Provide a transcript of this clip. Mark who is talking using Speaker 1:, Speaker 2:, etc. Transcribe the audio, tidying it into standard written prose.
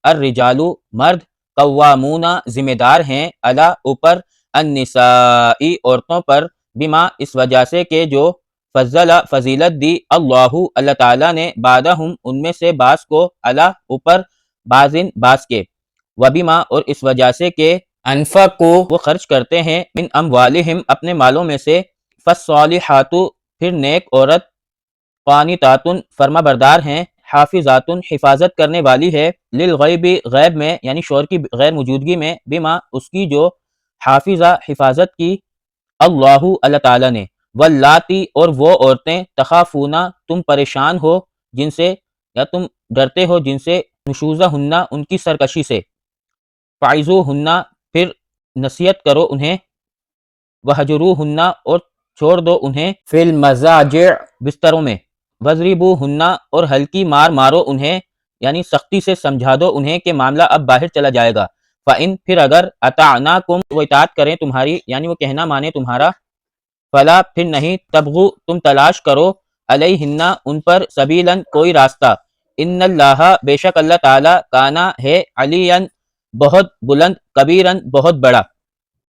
Speaker 1: الرجالو مرد قوامون ذمہ دار ہیں علی اوپر النسائی عورتوں پر بما اس وجہ سے کہ جو فضل فضیلت دی اللہ تعالیٰ نے بعدہم ان میں سے بعض کو علی اوپر بعضن بعض کے وبما اور اس وجہ سے کہ انفقو وہ خرچ کرتے ہیں من اموالہم اپنے مالوں میں سے فالصالحات پھر نیک عورت قانتاتن فرما بردار ہیں حافظاتن حفاظت کرنے والی ہے للغیب غیب میں یعنی شور کی غیر موجودگی میں بما اس کی جو حافظہ حفاظت کی اللہ تعالیٰ نے واللاتی اور وہ عورتیں تخافونا تم پریشان ہو جن سے یا تم ڈرتے ہو جن سے نشوزہن ان کی سرکشی سے فعظوہن پھر نصیحت کرو انہیں وہجروہن اور چھوڑ دو انہیں فی المضاجع بستروں میں وضربوہن اور ہلکی مار مارو انہیں یعنی سختی سے سمجھا دو انہیں کہ معاملہ اب باہر چلا جائے گا فَإِن پھر اگر اطعناکم وہ اطاعت کریں تمہاری یعنی وہ کہنا مانے تمہارا فلا پھر نہیں تبغوا تم تلاش کرو علیہن ان پر سبیلاً کوئی راستہ ان اللہ بے شک اللہ تعالی کانا ہے علیاً بہت بلند کبیراً بہت بڑا